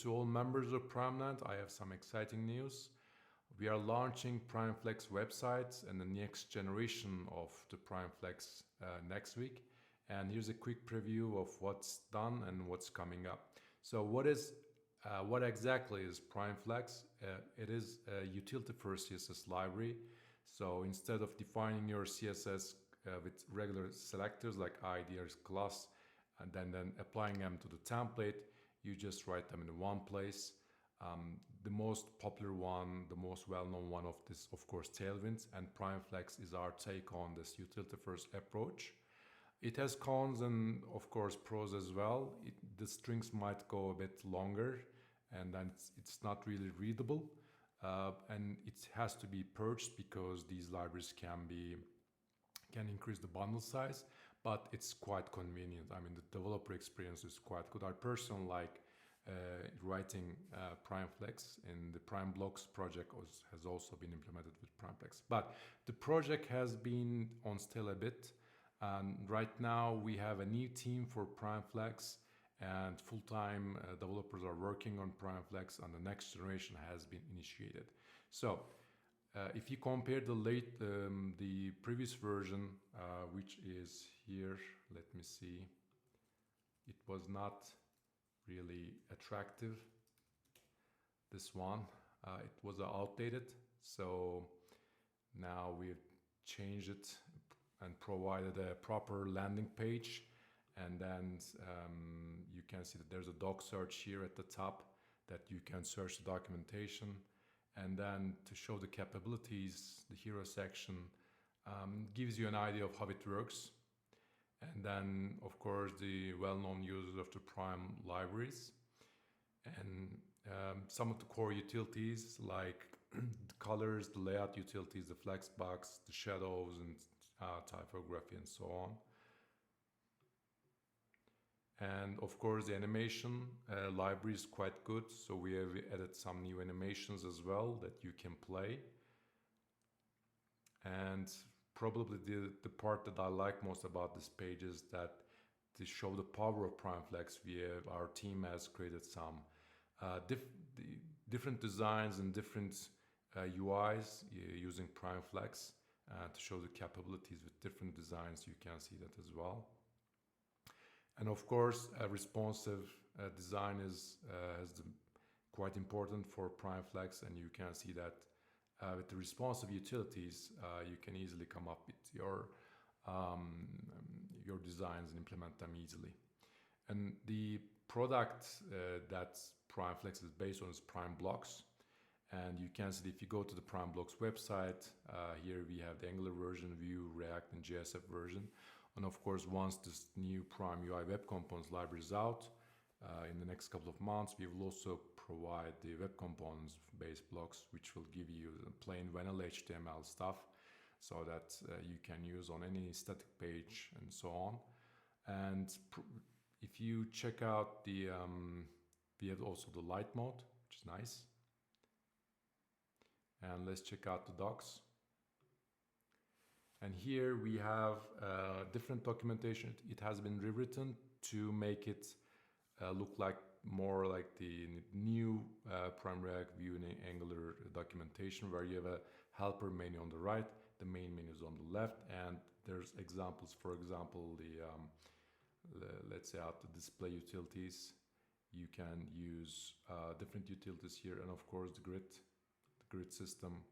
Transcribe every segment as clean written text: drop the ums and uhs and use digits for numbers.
to all members of PrimeNet. I have some exciting news. We are launching PrimeFlex websites and the next generation of the PrimeFlex next week. And here's a quick preview of what's done and what's coming up. So what exactly is PrimeFlex? It is a utility-first CSS library. So instead of defining your CSS with regular selectors like ID or class, and then applying them to the template, you just write them in one place. The most popular one, the most well-known one of this, of course, Tailwinds, and PrimeFlex is our take on this utility-first approach. It has cons and, of course, pros as well. The strings might go a bit longer, and then it's not really readable, and it has to be purged because these libraries can increase the bundle size, but it's quite convenient. I mean, the developer experience is quite good. I personally like writing PrimeFlex, and the PrimeBlocks project has also been implemented with PrimeFlex. But the project has been on still a bit, and right now we have a new team for PrimeFlex, and full-time developers are working on PrimeFlex, and the next generation has been initiated. So if you compare the previous version, which is here, let me see, it was not really attractive. This one, it was outdated. So now we've changed it and provided a proper landing page. And then you can see that there's a doc search here at the top that you can search the documentation. And then to show the capabilities, the hero section gives you an idea of how it works. And then, of course, the well-known users of the Prime libraries. And some of the core utilities like the colors, the layout utilities, the flexbox, the shadows, and typography, and so on. And of course, the animation library is quite good. So we have added some new animations as well that you can play. And probably the part that I like most about this page is that to show the power of PrimeFlex, our team has created some different designs and different UIs using PrimeFlex to show the capabilities with different designs. You can see that as well. And of course, a responsive design is quite important for PrimeFlex, and you can see that with the responsive utilities, you can easily come up with your designs and implement them easily. And the product that PrimeFlex is based on is PrimeBlocks. And you can see if you go to the PrimeBlocks website, here we have the Angular version, Vue, React, and JSF version. And of course, once this new Prime UI Web Components library is out, in the next couple of months, we will also provide the Web Components based blocks, which will give you plain vanilla HTML stuff so that you can use on any static page and so on. And if you check out we have also the light mode, which is nice. And let's check out the docs. And here we have different documentation. It has been rewritten to make it look more like the new Prime React Vue and Angular documentation, where you have a helper menu on the right, the main menu is on the left, and there's examples. For example, let's say out the display utilities, you can use different utilities here, and of course the grid system,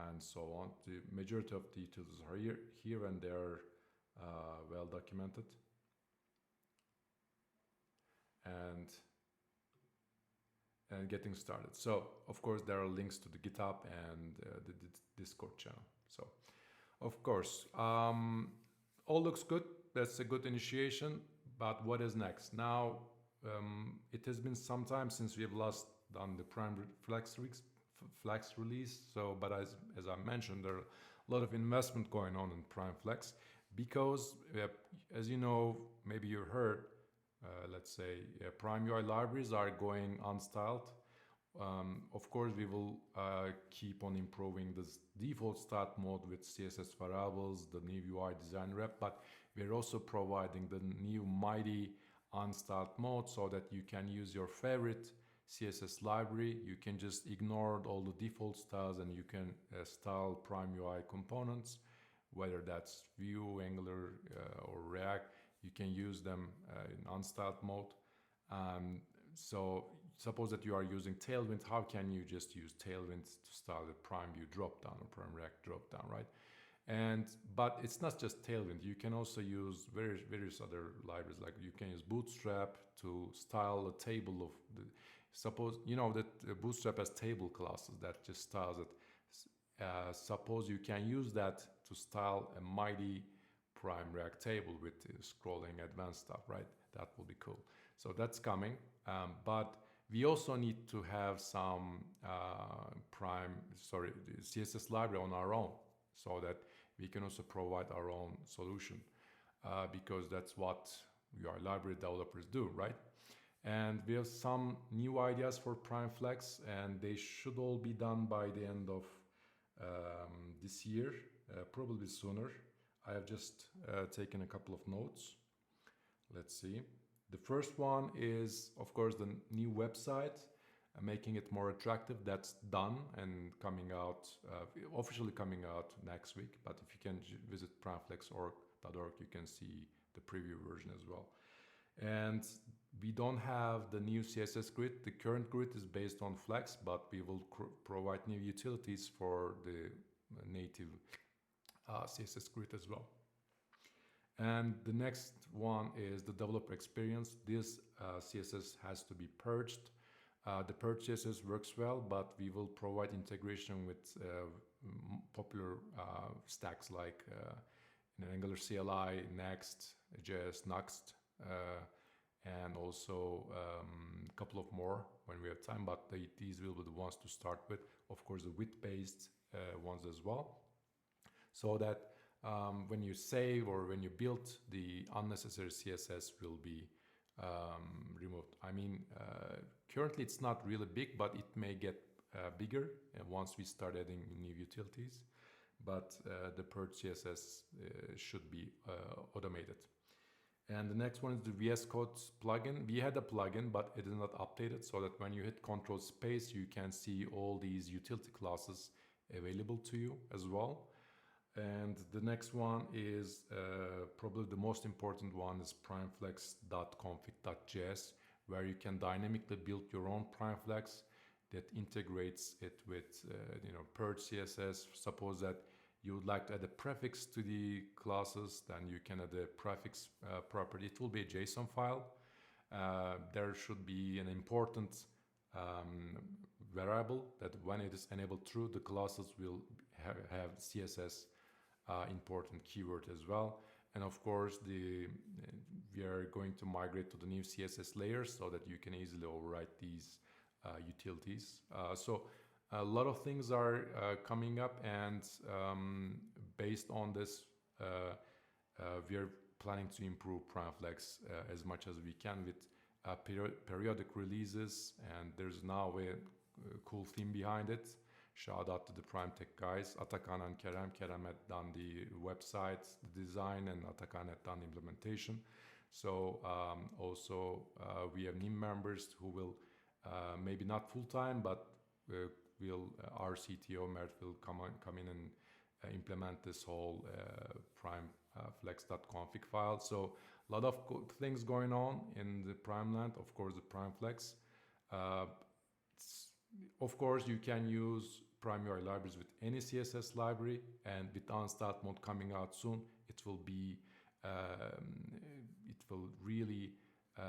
and so on. The majority of the utilities are here and they're well documented. And getting started. So, of course, there are links to the GitHub and the Discord channel. So, of course, all looks good. That's a good initiation. But what is next? Now, it has been some time since we have last done the PrimeFlex release. So, but as I mentioned, there are a lot of investment going on in PrimeFlex because, as you know, maybe you heard, let's say Prime UI libraries are going unstyled. Of course, we will keep on improving this default start mode with CSS variables, the new UI design rep, but we're also providing the new mighty unstyled mode so that you can use your favorite CSS library. You can just ignore all the default styles and you can style Prime UI components, whether that's Vue, Angular, or React. You can use them in unstyled mode. So suppose that you are using Tailwind. How can you just use Tailwind to style the Prime Vue dropdown or Prime React dropdown, right? But it's not just Tailwind. You can also use various other libraries. Like you can use Bootstrap to style a table of the. Suppose you know that Bootstrap has table classes that just styles it. Suppose you can use that to style a mighty Prime React table with scrolling advanced stuff, right? That will be cool. So that's coming. But we also need to have some CSS library on our own, so that we can also provide our own solution, because that's what we are library developers do, right? And we have some new ideas for PrimeFlex, and they should all be done by the end of this year, probably sooner. I have just taken a couple of notes. Let's see. The first one is, of course, the new website, making it more attractive. That's done and coming out, officially coming out next week. But if you can visit primeflex.org, you can see the preview version as well. And we don't have the new CSS grid. The current grid is based on Flex, but we will provide new utilities for the native CSS grid as well. And the next one is the developer experience. This CSS has to be purged. The purge CSS works well, but we will provide integration with popular stacks like Angular CLI, Next, JS, Nuxt, and also a couple of more when we have time, but these will be the ones to start with. Of course, the width-based ones as well, so that when you save or when you build, the unnecessary CSS will be removed. I mean, currently it's not really big, but it may get bigger once we start adding new utilities. But the purge CSS should be automated. And the next one is the VS Code plugin. We had a plugin, but it is not updated, so that when you hit Control Space, you can see all these utility classes available to you as well. And the next one is probably the most important one, is primeflex.config.js, where you can dynamically build your own PrimeFlex that integrates it with purge CSS. Suppose that you would like to add a prefix to the classes, then you can add a prefix property. It will be a JSON file. There should be an important variable that when it is enabled true, the classes will have CSS important keyword as well. And of course, we are going to migrate to the new CSS layers so that you can easily overwrite these utilities. So a lot of things are coming up, and based on this, we are planning to improve PrimeFlex as much as we can with periodic releases, and there's now a cool theme behind it. Shout out to the PrimeTek guys, Atakan and Kerem. Kerem had done the website, the design, and Atakan had done the implementation. So also we have new members who will maybe not full-time, but our CTO Mert will come in and implement this whole primeflex.config file. So a lot of things going on in the Prime land. Of course, the PrimeFlex. Of course, you can use Prime UI libraries with any CSS library, and with unstyled mode coming out soon, it will really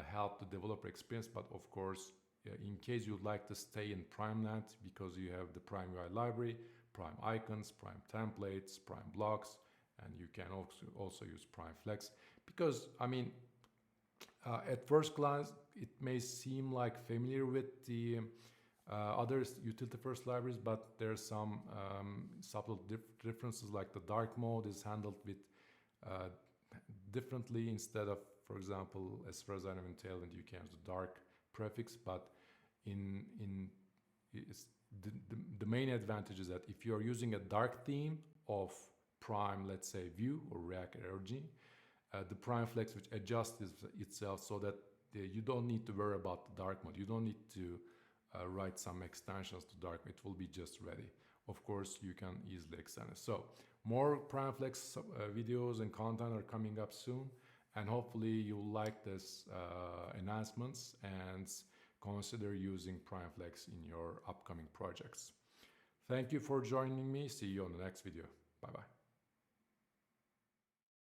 help the developer experience. But of course, in case you'd like to stay in PrimeNet, because you have the Prime UI library, Prime icons, Prime templates, Prime blocks, and you can also use PrimeFlex. Because, I mean, at first glance, it may seem like familiar with the other utility-first libraries, but there's some subtle differences, like the dark mode is handled with differently. Instead of, for example, as far as I know in Tailwind, you can use the dark prefix, but the main advantage is that if you're using a dark theme of Prime, let's say Vue or React RG, the PrimeFlex which adjusts itself so that you don't need to worry about the dark mode. You don't need to write some extensions to dark mode. It will be just ready. Of course, you can easily extend it. So more PrimeFlex videos and content are coming up soon, and hopefully you'll like this enhancements and consider using PrimeFlex in your upcoming projects. Thank you for joining me. See you on the next video. Bye bye.